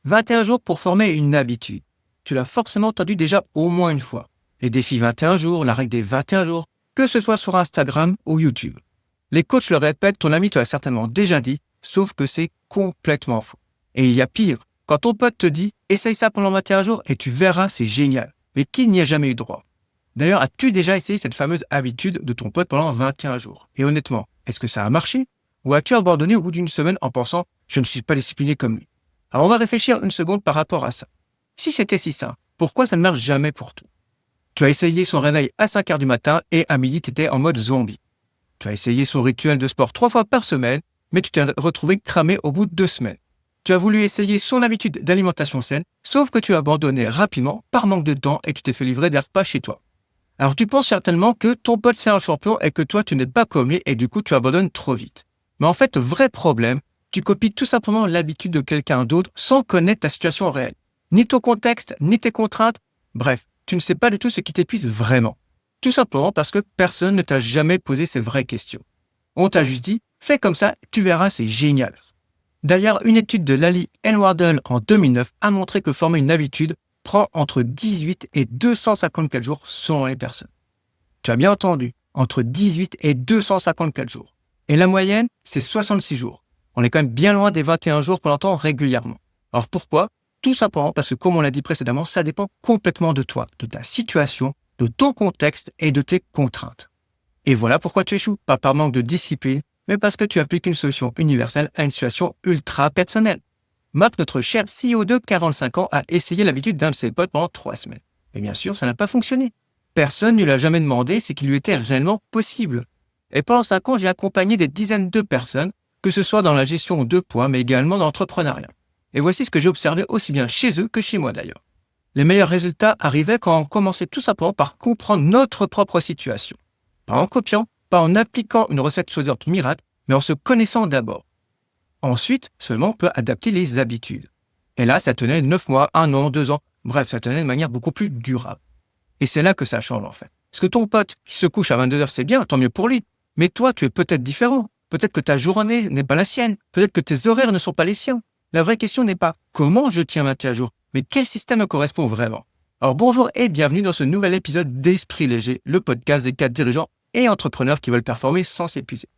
21 jours pour former une habitude. Tu l'as forcément entendu déjà au moins une fois. Les défis 21 jours, la règle des 21 jours, que ce soit sur Instagram ou YouTube. Les coachs le répètent, ton ami te l'a certainement déjà dit, sauf que c'est complètement faux. Et il y a pire, quand ton pote te dit « essaye ça pendant 21 jours et tu verras, c'est génial ». Mais qui n'y a jamais eu droit? D'ailleurs, as-tu déjà essayé cette fameuse habitude de ton pote pendant 21 jours? Et honnêtement, est-ce que ça a marché? Ou as-tu abandonné au bout d'une semaine en pensant « je ne suis pas discipliné comme lui ». Alors on va réfléchir une seconde par rapport à ça. Si c'était si simple, pourquoi ça ne marche jamais pour tout? Tu as essayé son réveil à 5h du matin et à midi, tu étais en mode zombie. Tu as essayé son rituel de sport 3 fois par semaine, mais tu t'es retrouvé cramé au bout de 2 semaines. Tu as voulu essayer son habitude d'alimentation saine, sauf que tu as abandonné rapidement par manque de temps et tu t'es fait livrer des repas chez toi. Alors tu penses certainement que ton pote c'est un champion et que toi tu n'es pas comme lui et du coup tu abandonnes trop vite. Mais en fait, vrai problème, tu copies tout simplement l'habitude de quelqu'un d'autre sans connaître ta situation réelle. Ni ton contexte, ni tes contraintes, bref, tu ne sais pas du tout ce qui t'épuise vraiment. Tout simplement parce que personne ne t'a jamais posé ces vraies questions. On t'a juste dit, fais comme ça, tu verras, c'est génial. D'ailleurs, une étude de Lally et Wardle en 2009 a montré que former une habitude prend entre 18 et 254 jours selon les personnes. Tu as bien entendu, entre 18 et 254 jours. Et la moyenne, c'est 66 jours. On est quand même bien loin des 21 jours qu'on entend régulièrement. Alors pourquoi? Tout simplement parce que, comme on l'a dit précédemment, ça dépend complètement de toi, de ta situation, de ton contexte et de tes contraintes. Et voilà pourquoi tu échoues, pas par manque de discipline, mais parce que tu appliques une solution universelle à une situation ultra personnelle. Marc, notre cher CEO de 45 ans, a essayé l'habitude d'un de ses potes pendant 3 semaines. Et bien sûr, ça n'a pas fonctionné. Personne ne lui a jamais demandé ce qui lui était réellement possible. Et pendant 5 ans, j'ai accompagné des dizaines de personnes, que ce soit dans la gestion de poids, mais également dans l'entrepreneuriat. Et voici ce que j'ai observé aussi bien chez eux que chez moi d'ailleurs. Les meilleurs résultats arrivaient quand on commençait tout simplement par comprendre notre propre situation. Pas en copiant, pas en appliquant une recette soi-disant miracle, mais en se connaissant d'abord. Ensuite, seulement on peut adapter les habitudes. Et là, ça tenait 9 mois, 1 an, 2 ans, bref, ça tenait de manière beaucoup plus durable. Et c'est là que ça change en fait. Parce que ton pote qui se couche à 22h, c'est bien, tant mieux pour lui. Mais toi, tu es peut-être différent. Peut-être que ta journée n'est pas la sienne. Peut-être que tes horaires ne sont pas les siens. La vraie question n'est pas comment je tiens 21 jours, mais quel système me correspond vraiment. Alors bonjour et bienvenue dans ce nouvel épisode d'Esprit Léger, le podcast des 4 dirigeants et entrepreneurs qui veulent performer sans s'épuiser.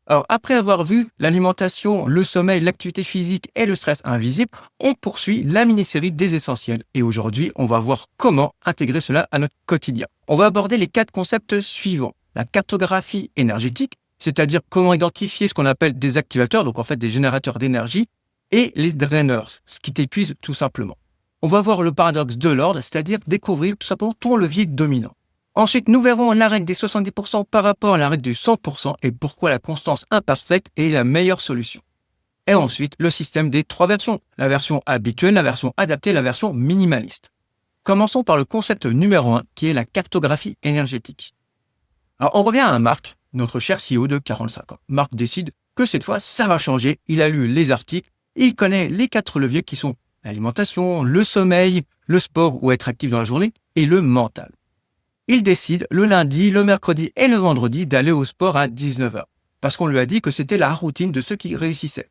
Alors après avoir vu l'alimentation, le sommeil, l'activité physique et le stress invisible, on poursuit la mini-série des essentiels. Et aujourd'hui, on va voir comment intégrer cela à notre quotidien. On va aborder les 4 concepts suivants. La cartographie énergétique, c'est-à-dire comment identifier ce qu'on appelle des activateurs, donc en fait des générateurs d'énergie, et les drainers, ce qui t'épuise tout simplement. On va voir le paradoxe de l'ordre, c'est-à-dire découvrir tout simplement ton levier dominant. Ensuite, nous verrons la règle des 70% par rapport à la règle du 100% et pourquoi la constance imparfaite est la meilleure solution. Et ensuite, le système des 3 versions, la version habituelle, la version adaptée, la version minimaliste. Commençons par le concept numéro 1, qui est la cartographie énergétique. Alors, on revient à Marc, notre cher CEO de 45 ans. Marc décide que cette fois, ça va changer. Il a lu les articles. Il connaît les 4 leviers qui sont l'alimentation, le sommeil, le sport ou être actif dans la journée et le mental. Il décide le lundi, le mercredi et le vendredi d'aller au sport à 19h parce qu'on lui a dit que c'était la routine de ceux qui réussissaient.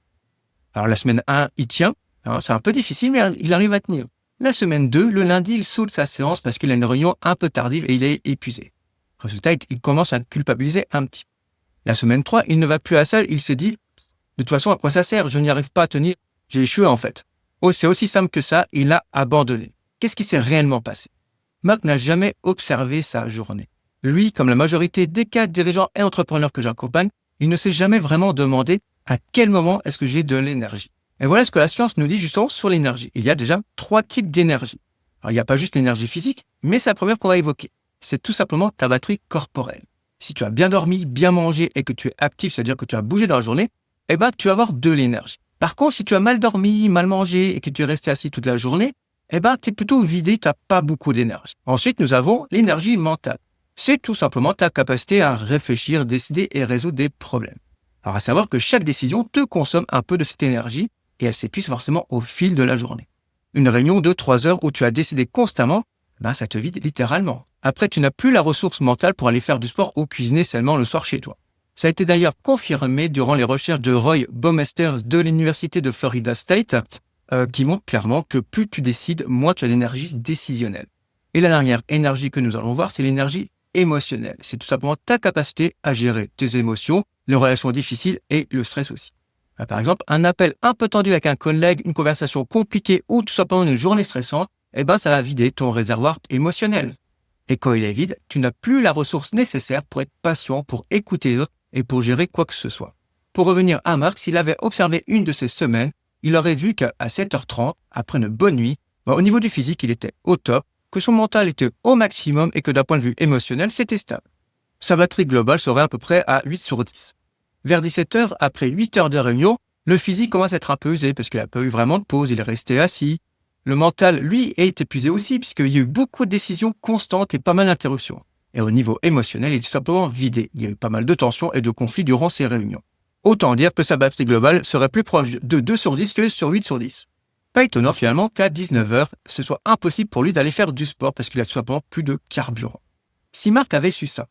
Alors la semaine 1, il tient. C'est un peu difficile, mais il arrive à tenir. La semaine 2, le lundi, il saute sa séance parce qu'il a une réunion un peu tardive et il est épuisé. Résultat, il commence à culpabiliser un petit peu. La semaine 3, il ne va plus à la salle, il s'est dit de toute façon, à quoi ça sert? Je n'y arrive pas à tenir. J'ai échoué en fait. Oh, c'est aussi simple que ça, il a abandonné. Qu'est-ce qui s'est réellement passé? Marc n'a jamais observé sa journée. Lui, comme la majorité des 4 dirigeants et entrepreneurs que j'accompagne, il ne s'est jamais vraiment demandé à quel moment est-ce que j'ai de l'énergie. Et voilà ce que la science nous dit justement sur l'énergie. Il y a déjà 3 types d'énergie. Alors, il n'y a pas juste l'énergie physique, mais c'est la première qu'on va évoquer. C'est tout simplement ta batterie corporelle. Si tu as bien dormi, bien mangé et que tu es actif, c'est-à-dire que tu as bougé dans la journée, tu vas avoir de l'énergie. Par contre, si tu as mal dormi, mal mangé et que tu es resté assis toute la journée, tu es plutôt vidé, tu n'as pas beaucoup d'énergie. Ensuite, nous avons l'énergie mentale. C'est tout simplement ta capacité à réfléchir, décider et résoudre des problèmes. Alors, à savoir que chaque décision te consomme un peu de cette énergie et elle s'épuise forcément au fil de la journée. Une réunion de 3 heures où tu as décidé constamment, ça te vide littéralement. Après, tu n'as plus la ressource mentale pour aller faire du sport ou cuisiner seulement le soir chez toi. Ça a été d'ailleurs confirmé durant les recherches de Roy Baumeister de l'Université de Florida State qui montrent clairement que plus tu décides, moins tu as d'énergie décisionnelle. Et la dernière énergie que nous allons voir, c'est l'énergie émotionnelle. C'est tout simplement ta capacité à gérer tes émotions, les relations difficiles et le stress aussi. Par exemple, un appel un peu tendu avec un collègue, une conversation compliquée ou tout simplement une journée stressante, ça va vider ton réservoir émotionnel. Et quand il est vide, tu n'as plus la ressource nécessaire pour être patient, pour écouter les autres et pour gérer quoi que ce soit. Pour revenir à Marc, s'il avait observé une de ces semaines, il aurait vu qu'à 7h30, après une bonne nuit, au niveau du physique, il était au top, que son mental était au maximum et que d'un point de vue émotionnel, c'était stable. Sa batterie globale serait à peu près à 8 sur 10. Vers 17h, après 8 heures de réunion, le physique commence à être un peu usé parce qu'il n'a pas eu vraiment de pause, il est resté assis. Le mental, lui, est épuisé aussi puisqu'il y a eu beaucoup de décisions constantes et pas mal d'interruptions. Et au niveau émotionnel, il est tout simplement vidé. Il y a eu pas mal de tensions et de conflits durant ces réunions. Autant dire que sa batterie globale serait plus proche de 2 sur 10 que sur 8 sur 10. Pas étonnant finalement qu'à 19h, ce soit impossible pour lui d'aller faire du sport parce qu'il a tout simplement plus de carburant. Si Marc avait su ça,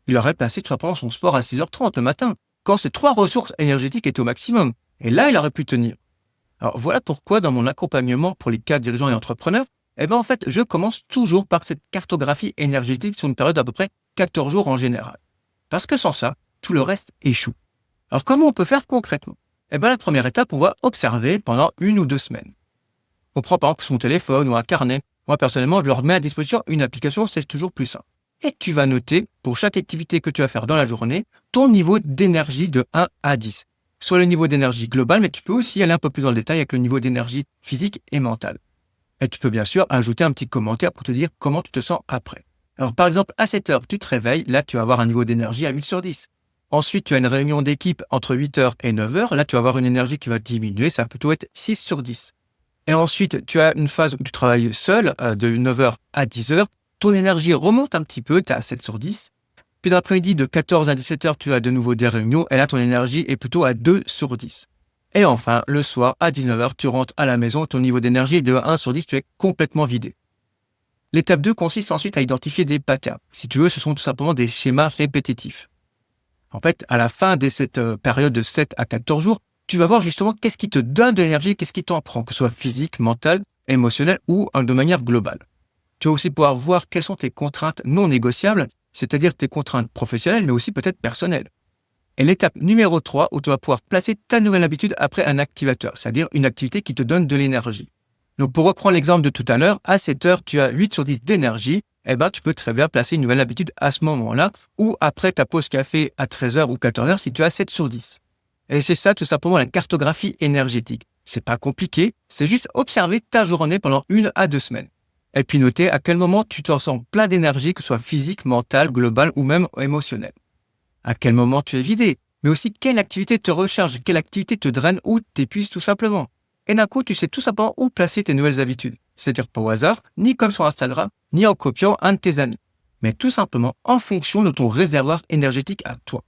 il aurait placé tout simplement son sport à 6h30 le matin, quand ses 3 ressources énergétiques étaient au maximum. Et là, il aurait pu tenir. Alors voilà pourquoi dans mon accompagnement pour les cadres dirigeants et entrepreneurs, en fait, je commence toujours par cette cartographie énergétique sur une période d'à peu près 14 jours en général. Parce que sans ça, tout le reste échoue. Alors comment on peut faire concrètement ? La première étape, on va observer pendant 1 ou 2 semaines. On prend par exemple son téléphone ou un carnet. Moi, personnellement, je leur mets à disposition une application, c'est toujours plus simple. Et tu vas noter, pour chaque activité que tu vas faire dans la journée, ton niveau d'énergie de 1 à 10. Soit le niveau d'énergie global, mais tu peux aussi aller un peu plus dans le détail avec le niveau d'énergie physique et mentale. Et tu peux bien sûr ajouter un petit commentaire pour te dire comment tu te sens après. Alors par exemple, à 7h, tu te réveilles, là tu vas avoir un niveau d'énergie à 8 sur 10. Ensuite, tu as une réunion d'équipe entre 8h et 9h, là tu vas avoir une énergie qui va diminuer, ça va plutôt être 6 sur 10. Et ensuite, tu as une phase où tu travailles seul, de 9h à 10h, ton énergie remonte un petit peu, tu es à 7 sur 10. Puis dans l'après-midi, de 14 à 17h, tu as de nouveau des réunions, et là ton énergie est plutôt à 2 sur 10. Et enfin, le soir, à 19h, tu rentres à la maison, ton niveau d'énergie est de 1 sur 10, tu es complètement vidé. L'étape 2 consiste ensuite à identifier des patterns. Si tu veux, ce sont tout simplement des schémas répétitifs. En fait, à la fin de cette période de 7 à 14 jours, tu vas voir justement qu'est-ce qui te donne de l'énergie, qu'est-ce qui t'en prend, que ce soit physique, mental, émotionnel ou de manière globale. Tu vas aussi pouvoir voir quelles sont tes contraintes non négociables, c'est-à-dire tes contraintes professionnelles, mais aussi peut-être personnelles. Et l'étape numéro 3, où tu vas pouvoir placer ta nouvelle habitude après un activateur, c'est-à-dire une activité qui te donne de l'énergie. Donc pour reprendre l'exemple de tout à l'heure, à 7 heures, tu as 8 sur 10 d'énergie, tu peux très bien placer une nouvelle habitude à ce moment-là, ou après ta pause café à 13h ou 14h si tu as 7 sur 10. Et c'est ça tout simplement la cartographie énergétique. C'est pas compliqué, c'est juste observer ta journée pendant 1 à 2 semaines. Et puis noter à quel moment tu te sens plein d'énergie, que ce soit physique, mentale, globale ou même émotionnelle. À quel moment tu es vidé, mais aussi quelle activité te recharge, quelle activité te draine ou t'épuise tout simplement. Et d'un coup, tu sais tout simplement où placer tes nouvelles habitudes. C'est-à-dire pas au hasard, ni comme sur Instagram, ni en copiant un de tes amis, mais tout simplement en fonction de ton réservoir énergétique à toi.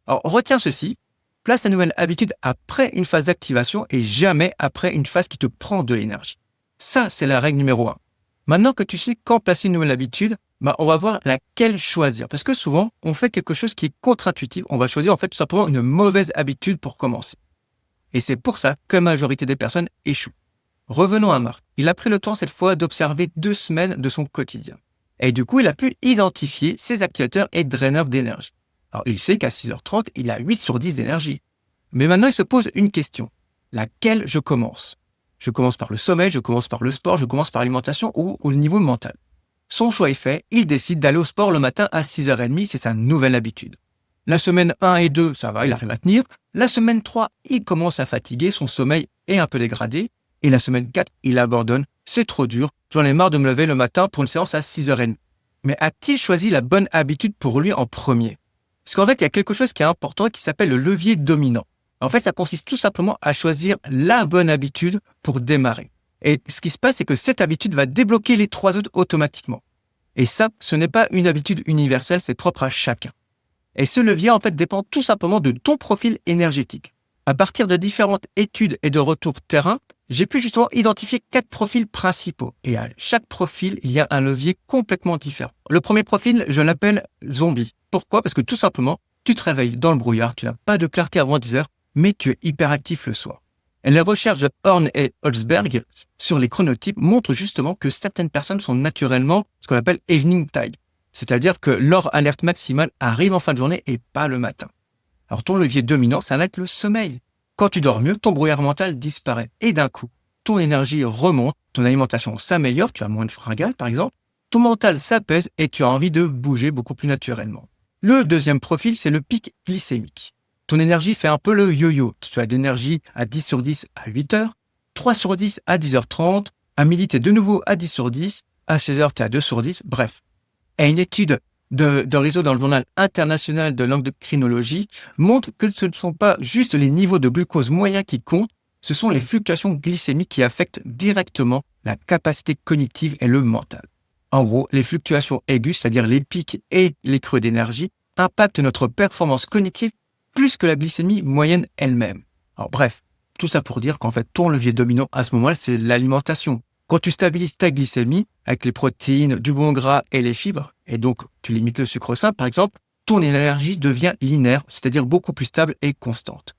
Alors retiens ceci, place ta nouvelle habitude après une phase d'activation et jamais après une phase qui te prend de l'énergie. Ça, c'est la règle numéro 1. Maintenant que tu sais quand placer une nouvelle habitude, on va voir laquelle choisir. Parce que souvent, on fait quelque chose qui est contre-intuitif. On va choisir en fait tout simplement une mauvaise habitude pour commencer. Et c'est pour ça que la majorité des personnes échouent. Revenons à Marc. Il a pris le temps cette fois d'observer 2 semaines de son quotidien. Et du coup, il a pu identifier ses activateurs et draineurs d'énergie. Alors, il sait qu'à 6h30, il a 8 sur 10 d'énergie. Mais maintenant, il se pose une question. Laquelle je commence ? Je commence par le sommeil, je commence par le sport, je commence par l'alimentation ou au niveau mental. Son choix est fait, il décide d'aller au sport le matin à 6h30, c'est sa nouvelle habitude. La semaine 1 et 2, ça va, il arrive à tenir. La semaine 3, il commence à fatiguer, son sommeil est un peu dégradé. Et la semaine 4, il abandonne, c'est trop dur, j'en ai marre de me lever le matin pour une séance à 6h30. Mais a-t-il choisi la bonne habitude pour lui en premier ? Parce qu'en fait, il y a quelque chose qui est important qui s'appelle le levier dominant. En fait, ça consiste tout simplement à choisir la bonne habitude pour démarrer. Et ce qui se passe, c'est que cette habitude va débloquer les 3 autres automatiquement. Et ça, ce n'est pas une habitude universelle, c'est propre à chacun. Et ce levier, en fait, dépend tout simplement de ton profil énergétique. À partir de différentes études et de retours terrain, j'ai pu justement identifier 4 profils principaux. Et à chaque profil, il y a un levier complètement différent. Le premier profil, je l'appelle zombie. Pourquoi ? Parce que tout simplement, tu te réveilles dans le brouillard, tu n'as pas de clarté avant 10h, mais tu es hyperactif le soir. Et les recherches de Horn et Holzberg sur les chronotypes montrent justement que certaines personnes sont naturellement ce qu'on appelle evening tide, c'est-à-dire que leur alerte maximale arrive en fin de journée et pas le matin. Alors ton levier dominant, ça va être le sommeil. Quand tu dors mieux, ton brouillard mental disparaît et d'un coup, ton énergie remonte, ton alimentation s'améliore, tu as moins de fringales par exemple, ton mental s'apaise et tu as envie de bouger beaucoup plus naturellement. Le deuxième profil, c'est le pic glycémique. Ton énergie fait un peu le yo-yo. Tu as d'énergie à 10 sur 10 à 8 heures, 3 sur 10 à 10h30, à midi, tu es de nouveau à 10 sur 10, à 16h, tu es à 2 sur 10, bref. Et une étude d'un réseau dans le journal international de l'endocrinologie montre que ce ne sont pas juste les niveaux de glucose moyens qui comptent, ce sont les fluctuations glycémiques qui affectent directement la capacité cognitive et le mental. En gros, les fluctuations aiguës, c'est-à-dire les pics et les creux d'énergie, impactent notre performance cognitive plus que la glycémie moyenne elle-même. Alors bref, tout ça pour dire qu'en fait, ton levier dominant à ce moment-là, c'est l'alimentation. Quand tu stabilises ta glycémie avec les protéines, du bon gras et les fibres, et donc tu limites le sucre simple par exemple, ton énergie devient linéaire, c'est-à-dire beaucoup plus stable et constante.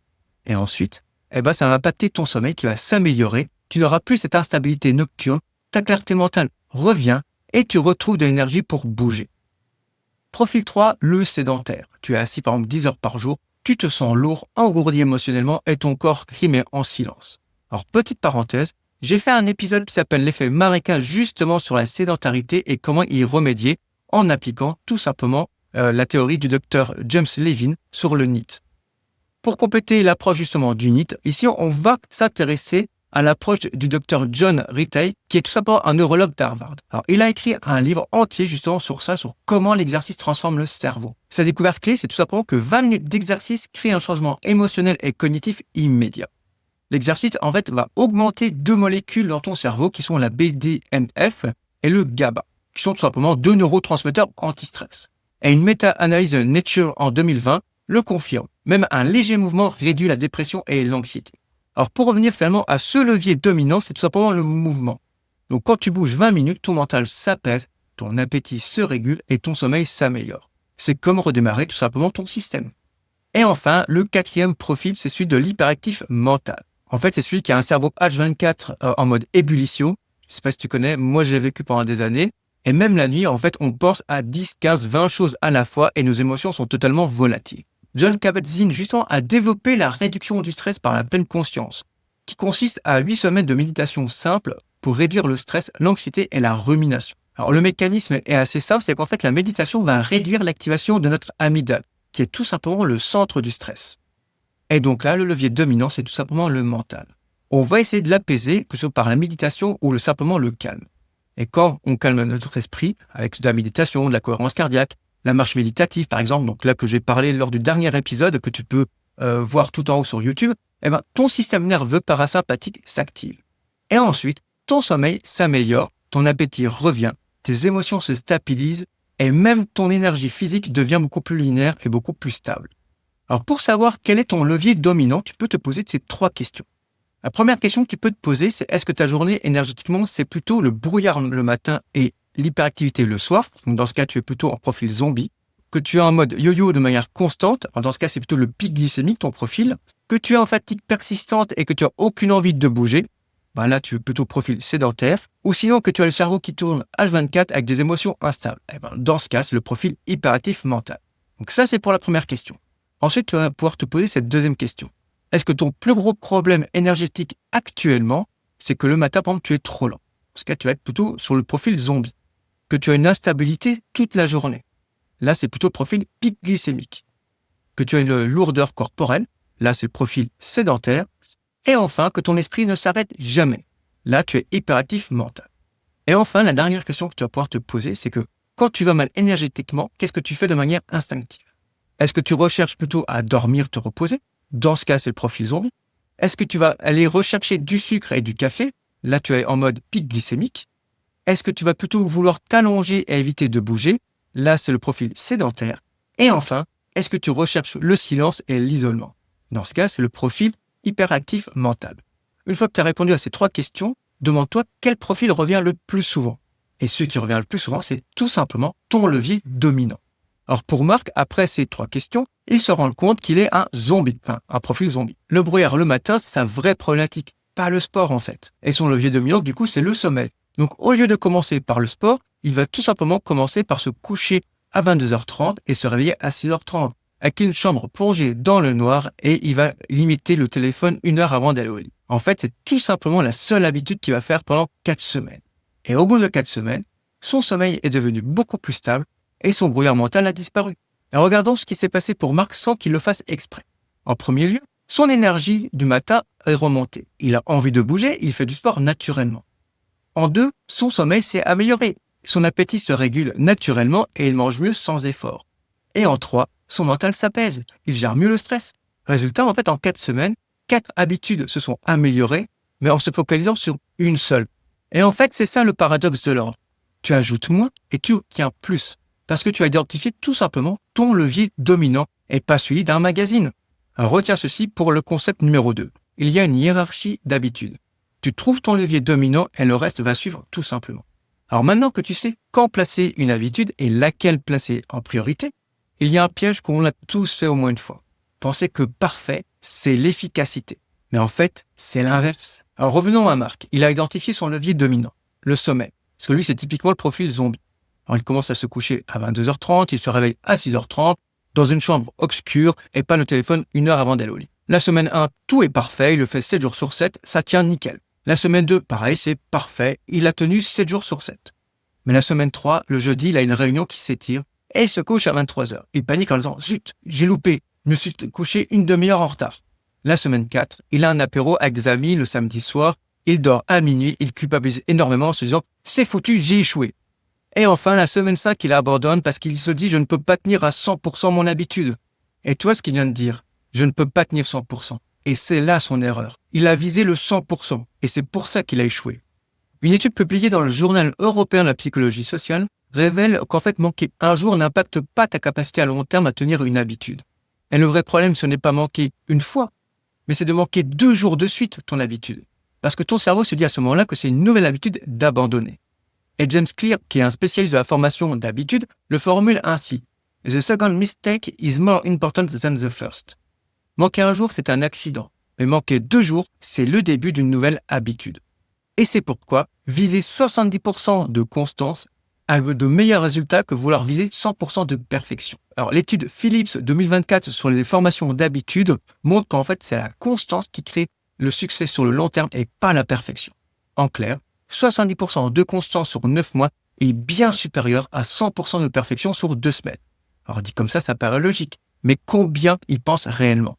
Et ensuite, ça va impacter ton sommeil qui va s'améliorer, tu n'auras plus cette instabilité nocturne, ta clarté mentale revient et tu retrouves de l'énergie pour bouger. Profil 3, le sédentaire. Tu es assis par exemple 10 heures par jour, tu te sens lourd, engourdi émotionnellement et ton corps crime en silence. Alors petite parenthèse, j'ai fait un épisode qui s'appelle l'effet marécage justement sur la sédentarité et comment y remédier en appliquant tout simplement la théorie du docteur James Levine sur le NEAT. Pour compléter l'approche justement du NEAT, ici on va s'intéresser à l'approche du docteur John Ratey, qui est tout simplement un neurologue d'Harvard. Alors, il a écrit un livre entier justement sur ça, sur comment l'exercice transforme le cerveau. Sa découverte clé, c'est tout simplement que 20 minutes d'exercice créent un changement émotionnel et cognitif immédiat. L'exercice, en fait, va augmenter deux molécules dans ton cerveau qui sont la BDNF et le GABA, qui sont tout simplement deux neurotransmetteurs anti-stress. Et une méta-analyse de Nature en 2020 le confirme. Même un léger mouvement réduit la dépression et l'anxiété. Alors, pour revenir finalement à ce levier dominant, c'est tout simplement le mouvement. Donc, quand tu bouges 20 minutes, ton mental s'apaise, ton appétit se régule et ton sommeil s'améliore. C'est comme redémarrer tout simplement ton système. Et enfin, le quatrième profil, c'est celui de l'hyperactif mental. En fait, c'est celui qui a un cerveau H24 en mode ébullition. Je ne sais pas si tu connais, moi j'ai vécu pendant des années. Et même la nuit, en fait, on pense à 10, 15, 20 choses à la fois et nos émotions sont totalement volatiles. Jon Kabat-Zinn, justement, a développé la réduction du stress par la pleine conscience, qui consiste à 8 semaines de méditation simple pour réduire le stress, l'anxiété et la rumination. Alors, le mécanisme est assez simple, c'est qu'en fait, la méditation va réduire l'activation de notre amygdale, qui est tout simplement le centre du stress. Et donc là, le levier dominant, c'est tout simplement le mental. On va essayer de l'apaiser, que ce soit par la méditation ou simplement le calme. Et quand on calme notre esprit, avec de la méditation, de la cohérence cardiaque, la marche méditative, par exemple, donc là que j'ai parlé lors du dernier épisode, que tu peux voir tout en haut sur YouTube, ton système nerveux parasympathique s'active. Et ensuite, ton sommeil s'améliore, ton appétit revient, tes émotions se stabilisent et même ton énergie physique devient beaucoup plus linéaire et beaucoup plus stable. Alors pour savoir quel est ton levier dominant, tu peux te poser ces 3 questions. La première question que tu peux te poser, c'est est-ce que ta journée énergétiquement, c'est plutôt le brouillard le matin et l'hyperactivité le soir, donc dans ce cas, tu es plutôt en profil zombie, que tu es en mode yo-yo de manière constante, dans ce cas, c'est plutôt le pic glycémique, ton profil, que tu es en fatigue persistante et que tu as aucune envie de bouger, là, tu es plutôt profil sédentaire, ou sinon que tu as le cerveau qui tourne H24 avec des émotions instables. Dans ce cas, c'est le profil hyperactif mental. Donc ça, c'est pour la première question. Ensuite, tu vas pouvoir te poser cette deuxième question. Est-ce que ton plus gros problème énergétique actuellement, c'est que le matin, par exemple, tu es trop lent? Dans ce cas, tu vas être plutôt sur le profil zombie. Que tu as une instabilité toute la journée. Là, c'est plutôt le profil pic glycémique. Que tu as une lourdeur corporelle. Là, c'est le profil sédentaire. Et enfin, que ton esprit ne s'arrête jamais. Là, tu es hyperactif mental. Et enfin, la dernière question que tu vas pouvoir te poser, c'est que quand tu vas mal énergétiquement, qu'est-ce que tu fais de manière instinctive? Est-ce que tu recherches plutôt à dormir, te reposer? Dans ce cas, c'est le profil zombie. Est-ce que tu vas aller rechercher du sucre et du café? Là, tu es en mode pic glycémique. Est-ce que tu vas plutôt vouloir t'allonger et éviter de bouger? Là, c'est le profil sédentaire. Et enfin, est-ce que tu recherches le silence et l'isolement? Dans ce cas, c'est le profil hyperactif mental. Une fois que tu as répondu à ces 3 questions, demande-toi quel profil revient le plus souvent. Et celui qui revient le plus souvent, c'est tout simplement ton levier dominant. Alors pour Marc, après ces 3 questions, il se rend compte qu'il est un zombie, enfin un profil zombie. Le brouillard le matin, c'est sa vraie problématique, pas le sport en fait. Et son levier dominant, du coup, c'est le sommeil. Donc au lieu de commencer par le sport, il va tout simplement commencer par se coucher à 22h30 et se réveiller à 6h30, avec une chambre plongée dans le noir, et il va limiter le téléphone 1 heure avant d'aller au lit. En fait, c'est tout simplement la seule habitude qu'il va faire pendant 4 semaines. Et au bout de 4 semaines, son sommeil est devenu beaucoup plus stable et son brouillard mental a disparu. Et regardons ce qui s'est passé pour Marc sans qu'il le fasse exprès. En premier lieu, son énergie du matin est remontée. Il a envie de bouger, il fait du sport naturellement. En 2, son sommeil s'est amélioré. Son appétit se régule naturellement et il mange mieux sans effort. Et en 3, son mental s'apaise. Il gère mieux le stress. Résultat, en fait, en 4 semaines, 4 habitudes se sont améliorées, mais en se focalisant sur une seule. Et en fait, c'est ça le paradoxe de l'ordre. Tu ajoutes moins et tu obtiens plus. Parce que tu as identifié tout simplement ton levier dominant et pas celui d'un magazine. Alors, retiens ceci pour le concept numéro 2. Il y a une hiérarchie d'habitudes. Tu trouves ton levier dominant et le reste va suivre tout simplement. Alors maintenant que tu sais quand placer une habitude et laquelle placer en priorité, il y a un piège qu'on a tous fait au moins une fois. Penser que parfait, c'est l'efficacité. Mais en fait, c'est l'inverse. Alors revenons à Marc. Il a identifié son levier dominant, le sommeil. Parce que lui, c'est typiquement le profil zombie. Alors, il commence à se coucher à 22h30, il se réveille à 6h30, dans une chambre obscure et pas le téléphone 1 heure avant d'aller au lit. La semaine 1, tout est parfait, il le fait 7 jours sur 7, ça tient nickel. La semaine 2, pareil, c'est parfait, il a tenu 7 jours sur 7. Mais la semaine 3, le jeudi, il a une réunion qui s'étire et il se couche à 23h. Il panique en disant « Zut, j'ai loupé, je me suis couché une demi-heure en retard ». La semaine 4, il a un apéro avec des amis le samedi soir, il dort à minuit, il culpabilise énormément en se disant « C'est foutu, j'ai échoué ». Et enfin, la semaine 5, il abandonne parce qu'il se dit « Je ne peux pas tenir à 100% mon habitude ». Et toi, ce qu'il vient de dire, je ne peux pas tenir 100%. Et c'est là son erreur. Il a visé le 100%. Et c'est pour ça qu'il a échoué. Une étude publiée dans le Journal européen de la psychologie sociale révèle qu'en fait, manquer un jour n'impacte pas ta capacité à long terme à tenir une habitude. Et le vrai problème, ce n'est pas manquer une fois, mais c'est de manquer 2 jours de suite ton habitude. Parce que ton cerveau se dit à ce moment-là que c'est une nouvelle habitude d'abandonner. Et James Clear, qui est un spécialiste de la formation d'habitude, le formule ainsi. The second mistake is more important than the first. Manquer un jour, c'est un accident. Mais manquer 2 jours, c'est le début d'une nouvelle habitude. Et c'est pourquoi viser 70% de constance a de meilleurs résultats que vouloir viser 100% de perfection. Alors, l'étude Philips 2024 sur les formations d'habitude montre qu'en fait, c'est la constance qui crée le succès sur le long terme et pas la perfection. En clair, 70% de constance sur 9 mois est bien supérieur à 100% de perfection sur 2 semaines. Alors, dit comme ça paraît logique. Mais combien y pensent réellement?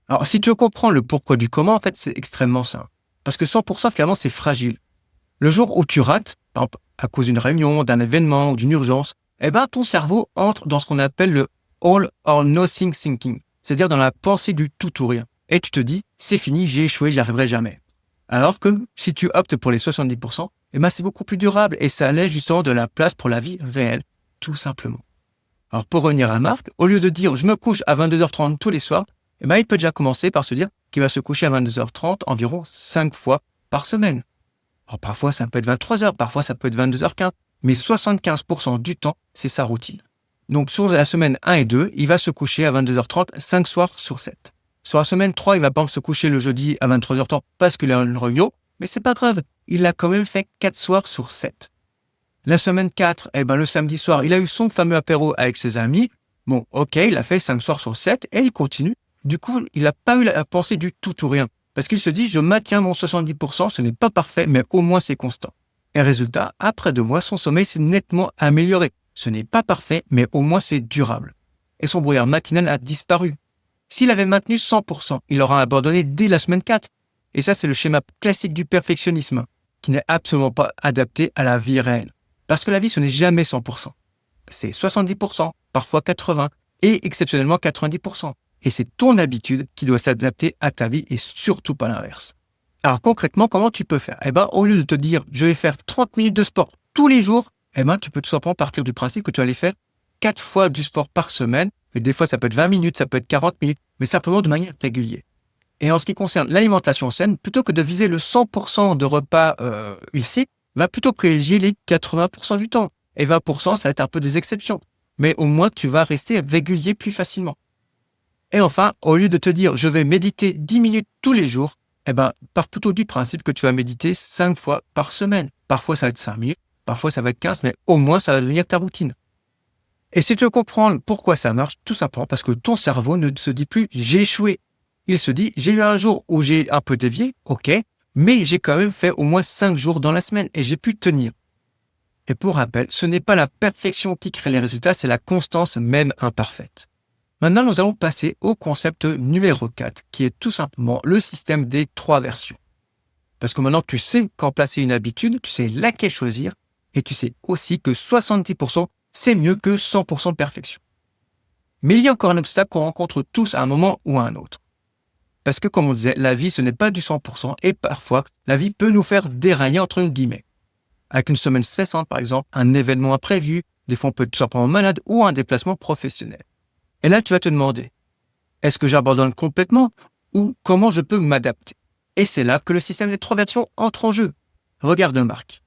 Alors, si tu comprends le pourquoi du comment, en fait, c'est extrêmement simple. Parce que 100%, finalement, c'est fragile. Le jour où tu rates, par exemple, à cause d'une réunion, d'un événement ou d'une urgence, ton cerveau entre dans ce qu'on appelle le all or nothing thinking. C'est-à-dire dans la pensée du tout ou rien. Et tu te dis, c'est fini, j'ai échoué, j'y arriverai jamais. Alors que si tu optes pour les 70%, c'est beaucoup plus durable et ça laisse justement de la place pour la vie réelle, tout simplement. Alors pour revenir à Marc, au lieu de dire je me couche à 22h30 tous les soirs, il peut déjà commencer par se dire qu'il va se coucher à 22h30 environ 5 fois par semaine. Alors parfois ça peut être 23h, parfois ça peut être 22h15, mais 75% du temps, c'est sa routine. Donc sur la semaine 1 et 2, il va se coucher à 22h30 5 soirs sur 7. Sur la semaine 3, il va pas se coucher le jeudi à 23h30 parce qu'il a une réunion, mais c'est pas grave, il l'a quand même fait 4 soirs sur 7. La semaine 4, le samedi soir, il a eu son fameux apéro avec ses amis. Bon, ok, il a fait 5 soirs sur 7 et il continue. Du coup, il n'a pas eu la pensée du tout ou rien. Parce qu'il se dit, je maintiens mon 70%, ce n'est pas parfait, mais au moins c'est constant. Et résultat, après 2 mois, son sommeil s'est nettement amélioré. Ce n'est pas parfait, mais au moins c'est durable. Et son brouillard matinal a disparu. S'il avait maintenu 100%, il aurait abandonné dès la semaine 4. Et ça, c'est le schéma classique du perfectionnisme, qui n'est absolument pas adapté à la vie réelle. Parce que la vie, ce n'est jamais 100%. C'est 70%, parfois 80%, et exceptionnellement 90%. Et c'est ton habitude qui doit s'adapter à ta vie et surtout pas l'inverse. Alors concrètement, comment tu peux faire? Au lieu de te dire, je vais faire 30 minutes de sport tous les jours, tu peux tout simplement partir du principe que tu vas aller faire 4 fois du sport par semaine. Et des fois, ça peut être 20 minutes, ça peut être 40 minutes, mais simplement de manière régulière. Et en ce qui concerne l'alimentation saine, plutôt que de viser le 100% de repas ici, va plutôt privilégier les 80% du temps. Et 20%, ça va être un peu des exceptions. mais au moins tu vas rester régulier plus facilement. Et enfin, au lieu de te dire je vais méditer 10 minutes tous les jours, pars plutôt du principe que tu vas méditer 5 fois par semaine. Parfois ça va être 5 minutes, parfois ça va être 15, mais au moins ça va devenir ta routine. Et si tu veux comprendre pourquoi ça marche, tout simplement parce que ton cerveau ne se dit plus j'ai échoué. Il se dit j'ai eu un jour où j'ai un peu dévié, ok, mais j'ai quand même fait au moins 5 jours dans la semaine et j'ai pu tenir. Et pour rappel, ce n'est pas la perfection qui crée les résultats, c'est la constance même imparfaite. Maintenant, nous allons passer au concept numéro 4, qui est tout simplement le système des 3 versions. Parce que maintenant, tu sais quand placer une habitude, tu sais laquelle choisir, et tu sais aussi que 70%, c'est mieux que 100% de perfection. Mais il y a encore un obstacle qu'on rencontre tous à un moment ou à un autre. Parce que, comme on disait, la vie, ce n'est pas du 100%, et parfois, la vie peut nous faire dérailler entre guillemets. Avec une semaine stressante, par exemple, un événement imprévu, des fois on peut être tout simplement malade, ou un déplacement professionnel. Et là, tu vas te demander, est-ce que j'abandonne complètement ou comment je peux m'adapter? Et c'est là que le système des 3 versions entre en jeu. Regarde Marc.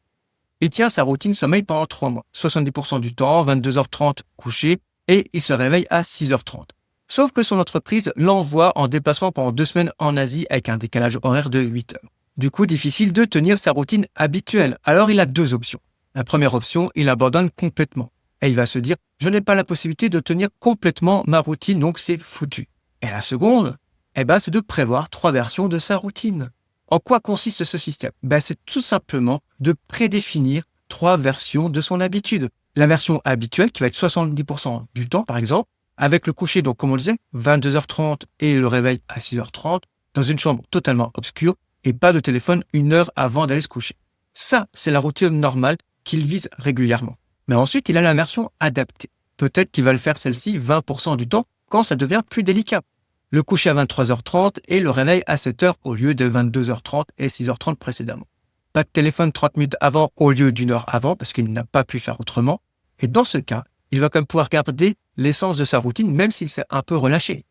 Il tient sa routine sommeil pendant 3 mois. 70% du temps, 22h30 couché, et il se réveille à 6h30. Sauf que son entreprise l'envoie en déplacement pendant 2 semaines en Asie avec un décalage horaire de 8 heures. Du coup, difficile de tenir sa routine habituelle. Alors, il a 2 options. La première option, il abandonne complètement. Et il va se dire, je n'ai pas la possibilité de tenir complètement ma routine, donc c'est foutu. Et la seconde, c'est de prévoir 3 versions de sa routine. En quoi consiste ce système? C'est tout simplement de prédéfinir 3 versions de son habitude. La version habituelle, qui va être 70% du temps, par exemple, avec le coucher, donc comme on le disait, 22h30 et le réveil à 6h30, dans une chambre totalement obscure, et pas de téléphone 1 heure avant d'aller se coucher. Ça, c'est la routine normale qu'il vise régulièrement. Mais ensuite, il a la version adaptée. Peut-être qu'il va le faire celle-ci 20% du temps quand ça devient plus délicat. Le coucher à 23h30 et le réveil à 7h au lieu de 22h30 et 6h30 précédemment. Pas de téléphone 30 minutes avant au lieu d'1 heure avant parce qu'il n'a pas pu faire autrement. Et dans ce cas, il va quand même pouvoir garder l'essence de sa routine même s'il s'est un peu relâché.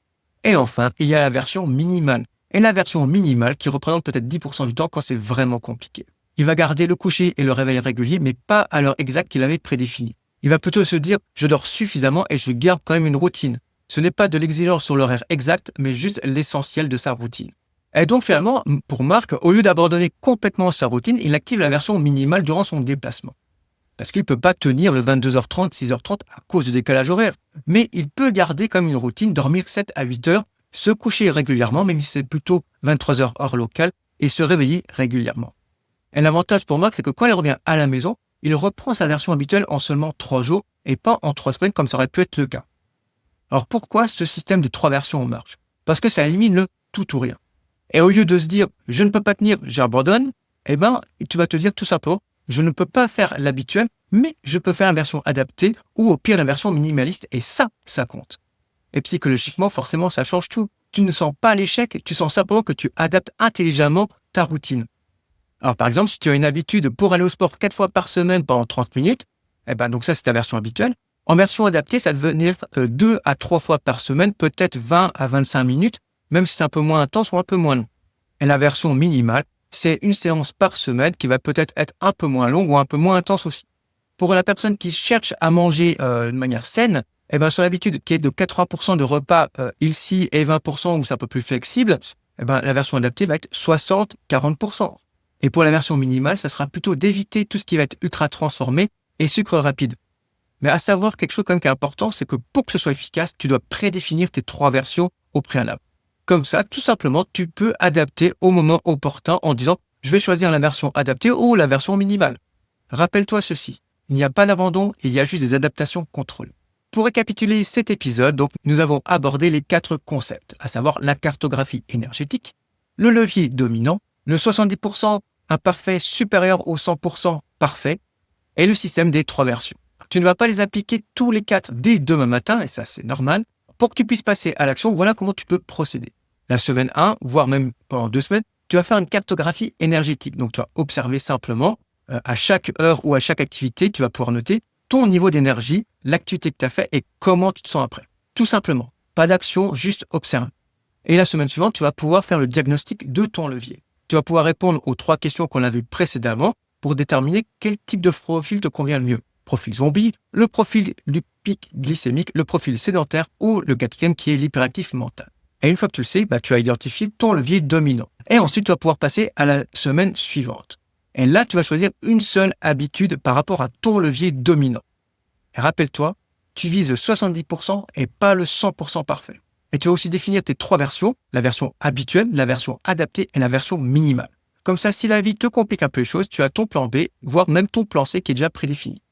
Et enfin, il y a la version minimale. Et la version minimale qui représente peut-être 10% du temps quand c'est vraiment compliqué. Il va garder le coucher et le réveil régulier, mais pas à l'heure exacte qu'il avait prédéfinie. Il va plutôt se dire « je dors suffisamment et je garde quand même une routine ». Ce n'est pas de l'exigence sur l'horaire exact, mais juste l'essentiel de sa routine. Et donc finalement, pour Marc, au lieu d'abandonner complètement sa routine, il active la version minimale durant son déplacement. Parce qu'il ne peut pas tenir le 22h30, 6h30 à cause du décalage horaire. Mais il peut garder comme une routine, dormir 7 à 8 heures, se coucher régulièrement, même si c'est plutôt 23h heure locale, et se réveiller régulièrement. Et l'avantage pour Marc, c'est que quand il revient à la maison, il reprend sa version habituelle en seulement 3 jours et pas en 3 semaines comme ça aurait pu être le cas. Alors pourquoi ce système des 3 versions marche? Parce que ça élimine le tout ou rien. Et au lieu de se dire « je ne peux pas tenir, j'abandonne », tu vas te dire tout simplement « je ne peux pas faire l'habituel, mais je peux faire la version adaptée ou au pire la version minimaliste et ça compte. » Et psychologiquement, forcément, ça change tout. Tu ne sens pas l'échec, tu sens simplement que tu adaptes intelligemment ta routine. Alors, par exemple, si tu as une habitude pour aller au sport 4 fois par semaine pendant 30 minutes, donc ça, c'est ta version habituelle. En version adaptée, ça devenait 2 à 3 fois par semaine, peut-être 20 à 25 minutes, même si c'est un peu moins intense ou un peu moins long. Et la version minimale, c'est une séance par semaine qui va peut-être être un peu moins longue ou un peu moins intense aussi. Pour la personne qui cherche à manger de manière saine, son habitude qui est de 80% de repas ici et 20% où c'est un peu plus flexible, la version adaptée va être 60-40%. Et pour la version minimale, ça sera plutôt d'éviter tout ce qui va être ultra transformé et sucre rapide. Mais à savoir quelque chose quand même qui est important, c'est que pour que ce soit efficace, tu dois prédéfinir tes 3 versions au préalable. Comme ça, tout simplement, tu peux adapter au moment opportun en disant « je vais choisir la version adaptée ou la version minimale ». Rappelle-toi ceci, il n'y a pas d'abandon, il y a juste des adaptations contrôlées. Pour récapituler cet épisode, donc, nous avons abordé les 4 concepts, à savoir la cartographie énergétique, le levier dominant, le 70% imparfait supérieur au 100% parfait et le système des 3 versions. Tu ne vas pas les appliquer tous les 4 dès demain matin, et ça c'est normal. Pour que tu puisses passer à l'action, voilà comment tu peux procéder. La semaine 1, voire même pendant 2 semaines, tu vas faire une cartographie énergétique. Donc tu vas observer simplement, à chaque heure ou à chaque activité, tu vas pouvoir noter ton niveau d'énergie, l'activité que tu as fait et comment tu te sens après. Tout simplement. Pas d'action, juste observe. Et la semaine suivante, tu vas pouvoir faire le diagnostic de ton levier. Tu vas pouvoir répondre aux 3 questions qu'on a vues précédemment pour déterminer quel type de profil te convient le mieux. profil zombie, le profil du pic glycémique, le profil sédentaire ou le quatrième qui est l'hyperactif mental. Et une fois que tu le sais, tu as identifié ton levier dominant. Et ensuite, tu vas pouvoir passer à la semaine suivante. Et là, tu vas choisir une seule habitude par rapport à ton levier dominant. Et rappelle-toi, tu vises le 70% et pas le 100% parfait. Et tu vas aussi définir tes 3 versions, la version habituelle, la version adaptée et la version minimale. Comme ça, si la vie te complique un peu les choses, tu as ton plan B, voire même ton plan C qui est déjà prédéfini.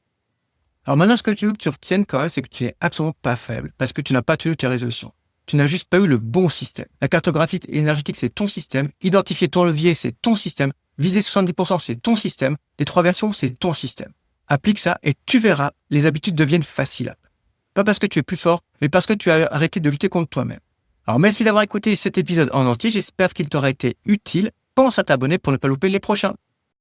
Alors maintenant, ce que tu veux que tu retiennes quand même, c'est que tu n'es absolument pas faible parce que tu n'as pas tenu tes résolutions. Tu n'as juste pas eu le bon système. La cartographie énergétique, c'est ton système. Identifier ton levier, c'est ton système. Viser 70%, c'est ton système. Les 3 versions, c'est ton système. Applique ça et tu verras, les habitudes deviennent faciles. Pas parce que tu es plus fort, mais parce que tu as arrêté de lutter contre toi-même. Alors merci d'avoir écouté cet épisode en entier. J'espère qu'il t'aura été utile. Pense à t'abonner pour ne pas louper les prochains.